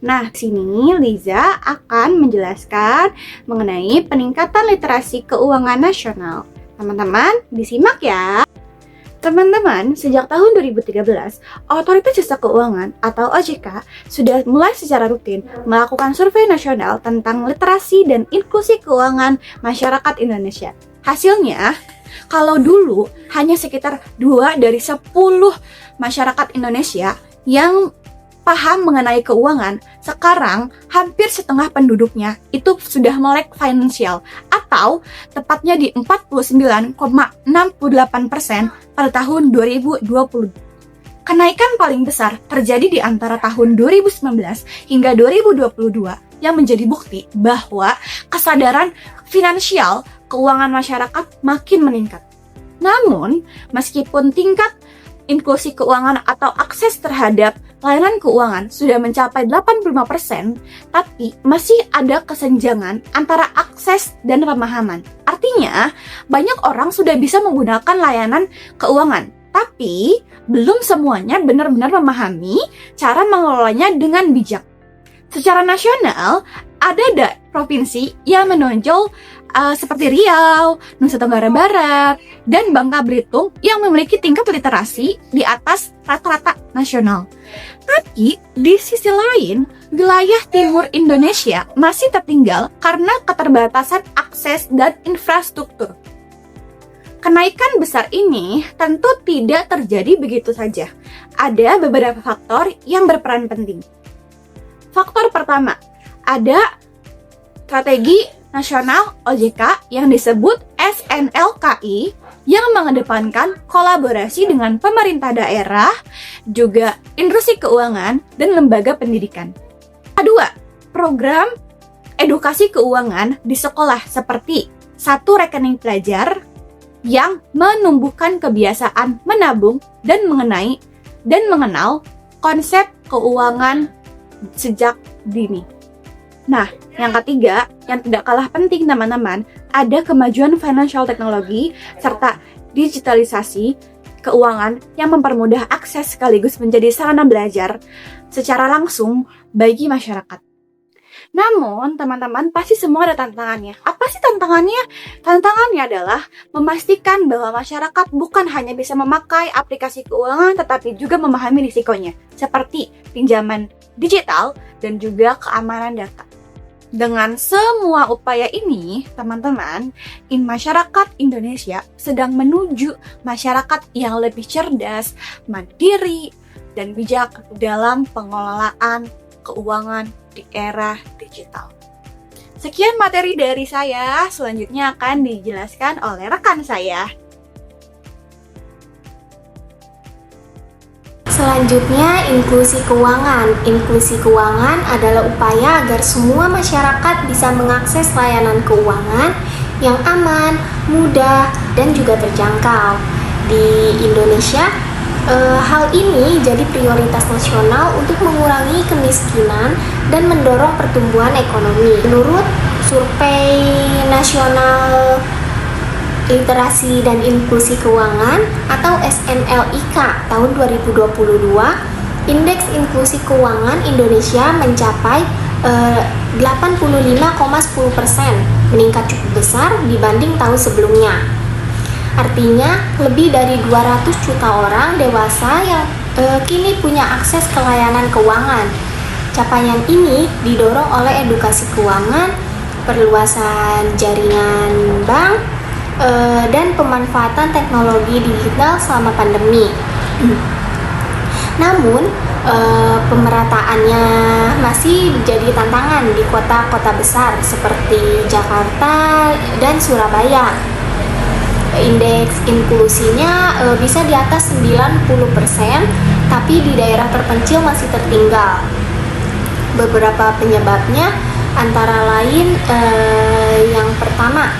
Nah, di sini Liza akan menjelaskan mengenai peningkatan literasi keuangan nasional. Teman-teman, disimak ya. Teman-teman, sejak tahun 2013, Otoritas Jasa Keuangan atau OJK sudah mulai secara rutin melakukan survei nasional tentang literasi dan inklusi keuangan masyarakat Indonesia. Hasilnya, kalau dulu hanya sekitar 2 dari 10 masyarakat Indonesia yang paham mengenai keuangan, sekarang hampir setengah penduduknya itu sudah melek finansial, atau tepatnya di 49,68% pada tahun 2020. Kenaikan paling besar terjadi di antara tahun 2019 hingga 2022 yang menjadi bukti bahwa kesadaran finansial keuangan masyarakat makin meningkat. Namun, meskipun tingkat inklusi keuangan atau akses terhadap layanan keuangan sudah mencapai 85%, tapi masih ada kesenjangan antara akses dan pemahaman. Artinya, banyak orang sudah bisa menggunakan layanan keuangan, tapi belum semuanya benar-benar memahami cara mengelolanya dengan bijak. Secara nasional, ada provinsi yang menonjol seperti Riau, Nusa Tenggara Barat, dan Bangka Belitung yang memiliki tingkat literasi di atas rata-rata nasional. Tapi di sisi lain, wilayah timur Indonesia masih tertinggal karena keterbatasan akses dan infrastruktur. Kenaikan besar ini tentu tidak terjadi begitu saja. Ada beberapa faktor yang berperan penting. Faktor pertama, ada strategi nasional OJK yang disebut SNLKI yang mengedepankan kolaborasi dengan pemerintah daerah, juga industri keuangan, dan lembaga pendidikan. Kedua, program edukasi keuangan di sekolah seperti satu rekening pelajar yang menumbuhkan kebiasaan menabung dan mengenal konsep keuangan sejak dini. Nah, yang ketiga, yang tidak kalah penting teman-teman, ada kemajuan financial technology serta digitalisasi keuangan yang mempermudah akses sekaligus menjadi sarana belajar secara langsung bagi masyarakat. Namun, teman-teman, pasti semua ada tantangannya. Apa sih tantangannya? Tantangannya adalah memastikan bahwa masyarakat bukan hanya bisa memakai aplikasi keuangan, tetapi juga memahami risikonya, seperti pinjaman digital dan juga keamanan data. Dengan semua upaya ini, teman-teman, masyarakat Indonesia sedang menuju masyarakat yang lebih cerdas, mandiri, dan bijak dalam pengelolaan keuangan di era digital. Sekian materi dari saya, selanjutnya akan dijelaskan oleh rekan saya. Selanjutnya, inklusi keuangan. Inklusi keuangan adalah upaya agar semua masyarakat bisa mengakses layanan keuangan yang aman, mudah, dan juga terjangkau. Di Indonesia, hal ini jadi prioritas nasional untuk mengurangi kemiskinan dan mendorong pertumbuhan ekonomi. Menurut survei nasional Literasi dan Inklusi Keuangan atau SNLIK tahun 2022, indeks inklusi keuangan Indonesia mencapai 85,10%, meningkat cukup besar dibanding tahun sebelumnya. Artinya, lebih dari 200 juta orang dewasa yang kini punya akses ke layanan keuangan. Capaian ini didorong oleh edukasi keuangan, perluasan jaringan bank, dan pemanfaatan teknologi digital selama pandemi. Namun, pemerataannya masih jadi tantangan di kota-kota besar seperti Jakarta dan Surabaya. Indeks inklusinya bisa di atas 90%, tapi di daerah terpencil masih tertinggal. Beberapa penyebabnya antara lain yang pertama,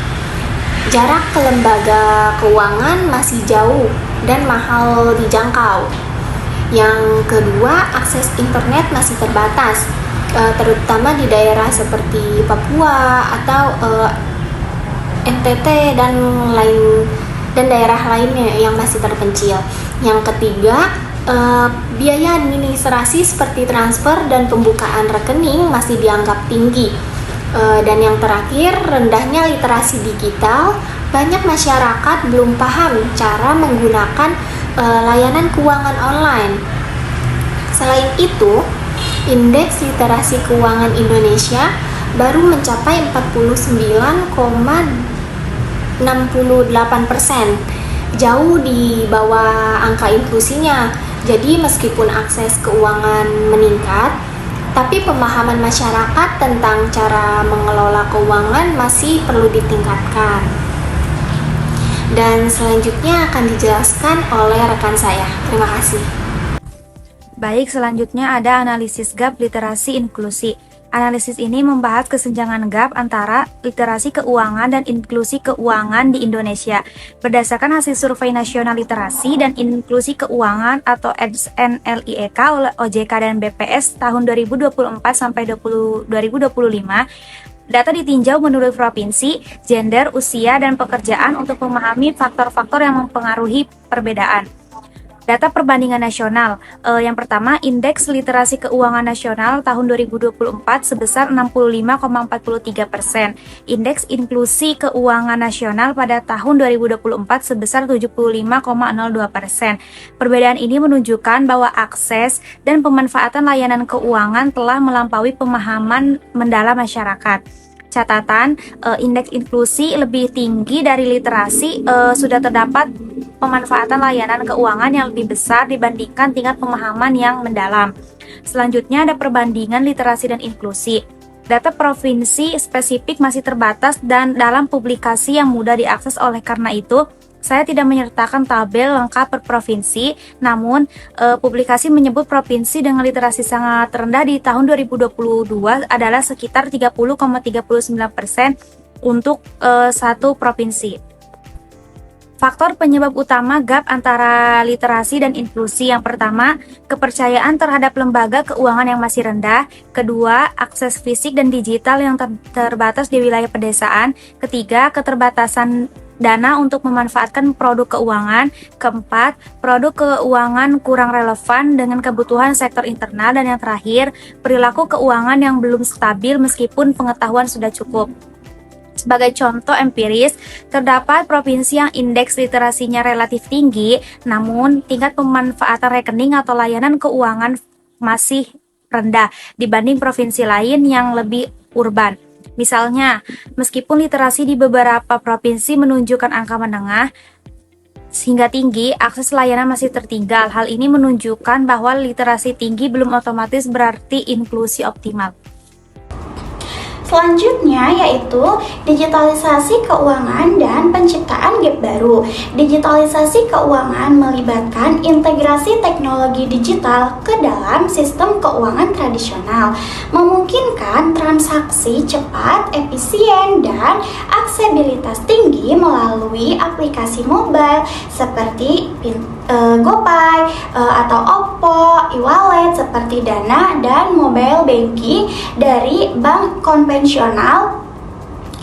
jarak ke lembaga keuangan masih jauh dan mahal dijangkau. Yang kedua, akses internet masih terbatas, terutama di daerah seperti Papua atau NTT dan daerah lainnya yang masih terpencil. Yang ketiga, biaya administrasi seperti transfer dan pembukaan rekening masih dianggap tinggi. Dan yang terakhir, rendahnya literasi digital. Banyak masyarakat belum paham cara menggunakan layanan keuangan online. Selain itu, indeks literasi keuangan Indonesia baru mencapai 49,68%, jauh di bawah angka inklusinya. Jadi meskipun akses keuangan meningkat, tapi pemahaman masyarakat tentang cara mengelola keuangan masih perlu ditingkatkan. Dan selanjutnya akan dijelaskan oleh rekan saya. Terima kasih. Baik, selanjutnya ada analisis gap literasi inklusi. Analisis ini membahas kesenjangan gap antara literasi keuangan dan inklusi keuangan di Indonesia. Berdasarkan hasil Survei Nasional Literasi dan Inklusi Keuangan atau SNLIEK oleh OJK dan BPS tahun 2024 sampai 2025, data ditinjau menurut provinsi, gender, usia, dan pekerjaan untuk memahami faktor-faktor yang mempengaruhi perbedaan. Data perbandingan nasional. Yang pertama, indeks literasi keuangan nasional tahun 2024 sebesar 65,43%. Indeks inklusi keuangan nasional pada tahun 2024 sebesar 75,02%. Perbedaan ini menunjukkan bahwa akses dan pemanfaatan layanan keuangan telah melampaui pemahaman mendalam masyarakat. Catatan, indeks inklusi lebih tinggi dari literasi, sudah terdapat pemanfaatan layanan keuangan yang lebih besar dibandingkan tingkat pemahaman yang mendalam. Selanjutnya ada perbandingan literasi dan inklusi. Data provinsi spesifik masih terbatas dan dalam publikasi yang mudah diakses, oleh karena itu saya tidak menyertakan tabel lengkap per provinsi, namun publikasi menyebut provinsi dengan literasi sangat rendah di tahun 2022 adalah sekitar 30,39% untuk satu provinsi. Faktor penyebab utama gap antara literasi dan inklusi. Yang pertama, kepercayaan terhadap lembaga keuangan yang masih rendah. Kedua, akses fisik dan digital yang terbatas di wilayah pedesaan. Ketiga, keterbatasan dana untuk memanfaatkan produk keuangan. Keempat, produk keuangan kurang relevan dengan kebutuhan sektor internal. Dan yang terakhir, perilaku keuangan yang belum stabil meskipun pengetahuan sudah cukup. Sebagai contoh empiris, terdapat provinsi yang indeks literasinya relatif tinggi, namun tingkat pemanfaatan rekening atau layanan keuangan masih rendah dibanding provinsi lain yang lebih urban. Misalnya, meskipun literasi di beberapa provinsi menunjukkan angka menengah hingga tinggi, akses layanan masih tertinggal. Hal ini menunjukkan bahwa literasi tinggi belum otomatis berarti inklusi optimal. Selanjutnya yaitu digitalisasi keuangan dan penciptaan gap baru. Digitalisasi keuangan melibatkan integrasi teknologi digital ke dalam sistem keuangan tradisional, memungkinkan transaksi cepat, efisien, dan aksesibilitas tinggi melalui aplikasi mobile seperti GoPay atau Oppo, e-wallet seperti Dana, dan mobile banking dari bank konvensional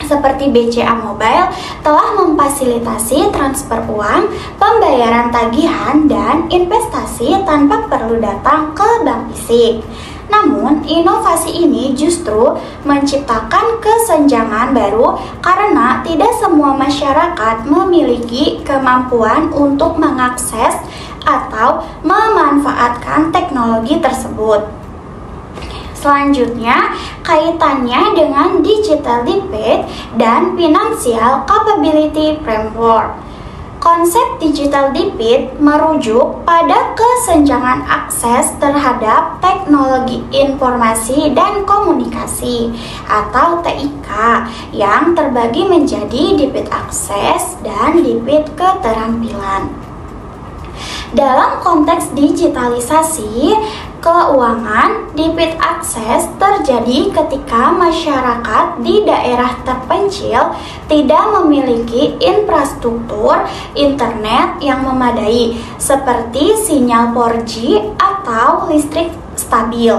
seperti BCA Mobile telah memfasilitasi transfer uang, pembayaran tagihan, dan investasi tanpa perlu datang ke bank fisik. Namun, inovasi ini justru menciptakan kesenjangan baru karena tidak semua masyarakat memiliki kemampuan untuk mengakses atau memanfaatkan teknologi tersebut. Selanjutnya, kaitannya dengan Digital Divide dan Financial Capability Framework. Konsep Digital Divide merujuk pada kesenjangan akses terhadap teknologi informasi dan komunikasi atau TIK yang terbagi menjadi divide akses dan divide keterampilan. Dalam konteks digitalisasi keuangan, divide akses terjadi ketika masyarakat di daerah terpencil tidak memiliki infrastruktur internet yang memadai seperti sinyal 4G atau listrik stabil.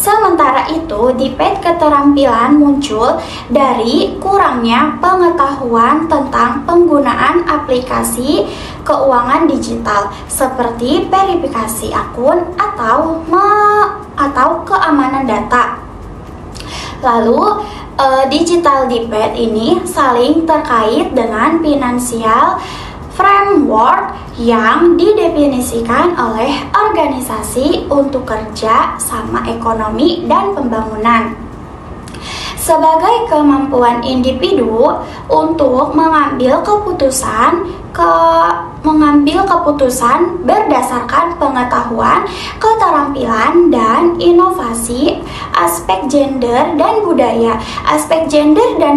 Sementara itu, DIPET keterampilan muncul dari kurangnya pengetahuan tentang penggunaan aplikasi keuangan digital seperti verifikasi akun atau keamanan data. Lalu, digital DIPET ini saling terkait dengan financial framework yang didefinisikan oleh organisasi untuk kerja sama ekonomi dan pembangunan. Sebagai kemampuan individu untuk mengambil keputusan berdasarkan pengetahuan, keterampilan, dan inovasi. Aspek gender dan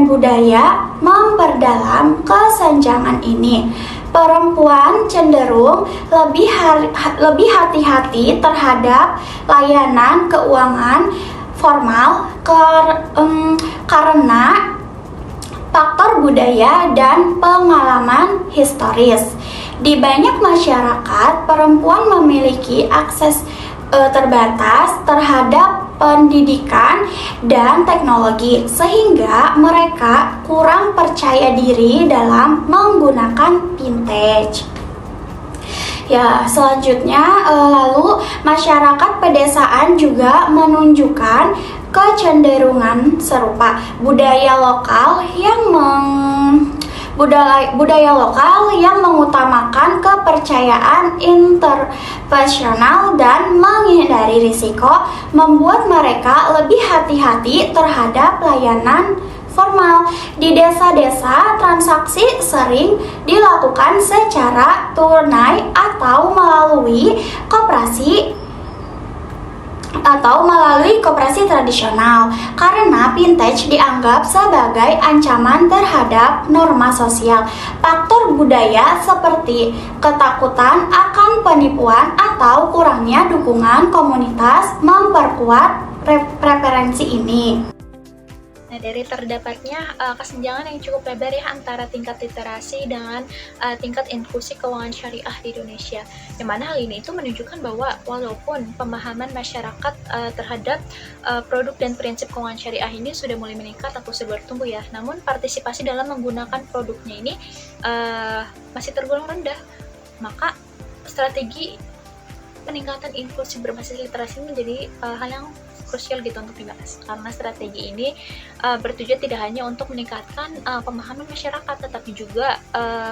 budaya memperdalam kesenjangan ini. Perempuan cenderung lebih hati-hati terhadap layanan keuangan formal karena faktor budaya dan pengalaman historis. Di banyak masyarakat, perempuan memiliki akses terbatas terhadap pendidikan dan teknologi, sehingga mereka kurang percaya diri dalam menggunakan vintage. Ya, selanjutnya lalu masyarakat pedesaan juga menunjukkan kecenderungan serupa. Budaya lokal yang mengutamakan kepercayaan interpersonal dan menghindari risiko membuat mereka lebih hati-hati terhadap layanan formal. Di desa-desa, transaksi sering dilakukan secara tunai atau melalui koperasi tradisional karena vintage dianggap sebagai ancaman terhadap norma sosial. Faktor budaya seperti ketakutan akan penipuan atau kurangnya dukungan komunitas memperkuat preferensi ini. Nah, dari terdapatnya kesenjangan yang cukup lebar ya antara tingkat literasi dengan tingkat inklusi keuangan syariah di Indonesia. Yang mana hal ini itu menunjukkan bahwa walaupun pemahaman masyarakat terhadap produk dan prinsip keuangan syariah ini sudah mulai meningkat atau sudah bertumbuh ya, namun partisipasi dalam menggunakan produknya ini masih tergolong rendah. Maka strategi peningkatan inklusi berbasis literasi menjadi hal yang krusial gitu untuk dibahas, karena strategi ini bertujuan tidak hanya untuk meningkatkan pemahaman masyarakat, tetapi juga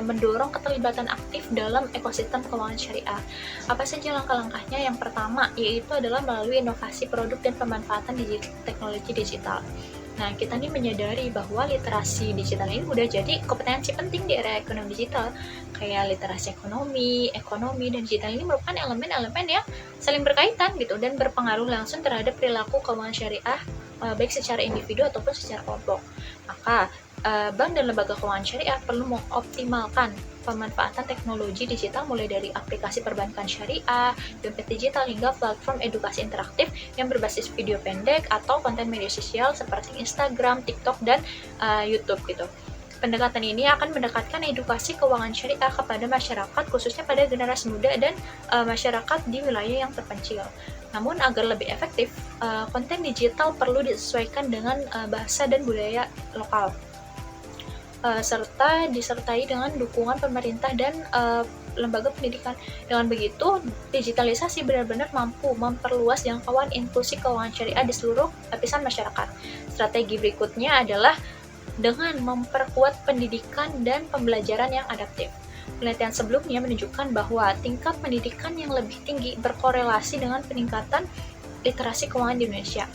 mendorong keterlibatan aktif dalam ekosistem keuangan syariah. Apa saja langkah-langkahnya? Yang pertama yaitu adalah melalui inovasi produk dan pemanfaatan teknologi digital. Nah, kita nih menyadari bahwa literasi digital ini udah jadi kompetensi penting di era ekonomi digital. Kayak literasi ekonomi, dan digital ini merupakan elemen-elemen yang saling berkaitan gitu dan berpengaruh langsung terhadap perilaku keuangan syariah baik secara individu ataupun secara kelompok. Maka bank dan lembaga keuangan syariah perlu mengoptimalkan pemanfaatan teknologi digital mulai dari aplikasi perbankan syariah, dompet digital hingga platform edukasi interaktif yang berbasis video pendek atau konten media sosial seperti Instagram, TikTok, dan YouTube gitu. Pendekatan ini akan mendekatkan edukasi keuangan syariah kepada masyarakat, khususnya pada generasi muda dan masyarakat di wilayah yang terpencil. Namun agar lebih efektif, konten digital perlu disesuaikan dengan bahasa dan budaya lokal, serta disertai dengan dukungan pemerintah dan lembaga pendidikan. Dengan begitu, digitalisasi benar-benar mampu memperluas jangkauan inklusi keuangan syariah di seluruh lapisan masyarakat. Strategi berikutnya adalah dengan memperkuat pendidikan dan pembelajaran yang adaptif. Penelitian sebelumnya menunjukkan bahwa tingkat pendidikan yang lebih tinggi berkorelasi dengan peningkatan literasi keuangan di Indonesia.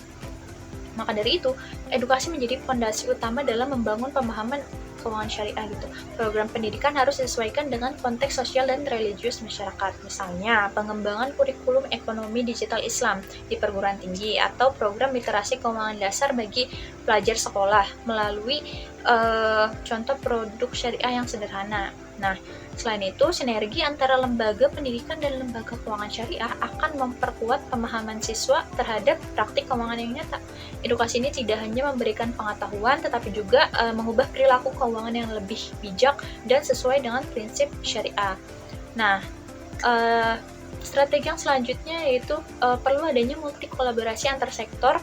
Maka dari itu, edukasi menjadi fondasi utama dalam membangun pemahaman keuangan syariah gitu. Program pendidikan harus disesuaikan dengan konteks sosial dan religius masyarakat. Misalnya, pengembangan kurikulum ekonomi digital Islam di perguruan tinggi atau program literasi keuangan dasar bagi pelajar sekolah melalui contoh produk syariah yang sederhana. Nah, selain itu, sinergi antara lembaga pendidikan dan lembaga keuangan syariah akan memperkuat pemahaman siswa terhadap praktik keuangan yang nyata. Edukasi ini tidak hanya memberikan pengetahuan, tetapi juga mengubah perilaku keuangan yang lebih bijak dan sesuai dengan prinsip syariah. Nah, Strategi yang selanjutnya yaitu perlu adanya multi kolaborasi antar sektor,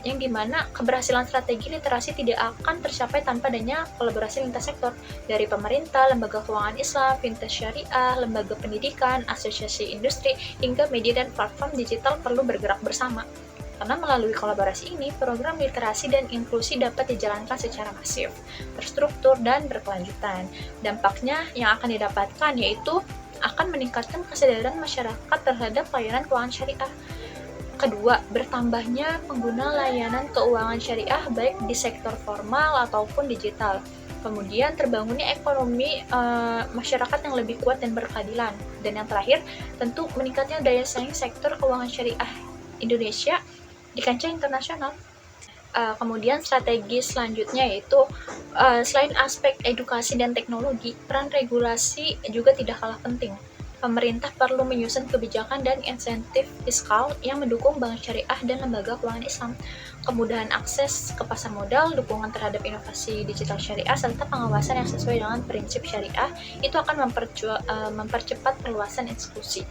yang dimana keberhasilan strategi literasi tidak akan tercapai tanpa adanya kolaborasi lintas sektor dari pemerintah, lembaga keuangan Islam, fintech syariah, lembaga pendidikan, asosiasi industri, hingga media dan platform digital perlu bergerak bersama. Karena melalui kolaborasi ini, program literasi dan inklusi dapat dijalankan secara masif, terstruktur, dan berkelanjutan. Dampaknya yang akan didapatkan yaitu akan meningkatkan kesadaran masyarakat terhadap layanan keuangan syariah. Kedua, bertambahnya pengguna layanan keuangan syariah baik di sektor formal ataupun digital. Kemudian terbangunnya ekonomi masyarakat yang lebih kuat dan berkeadilan. Dan yang terakhir, tentu meningkatnya daya saing sektor keuangan syariah Indonesia di kancah internasional. Kemudian strategi selanjutnya yaitu selain aspek edukasi dan teknologi, peran regulasi juga tidak kalah penting. Pemerintah perlu menyusun kebijakan dan insentif fiskal yang mendukung bank syariah dan lembaga keuangan Islam. Kemudahan akses ke pasar modal, dukungan terhadap inovasi digital syariah, serta pengawasan yang sesuai dengan prinsip syariah itu akan mempercepat perluasan inklusi.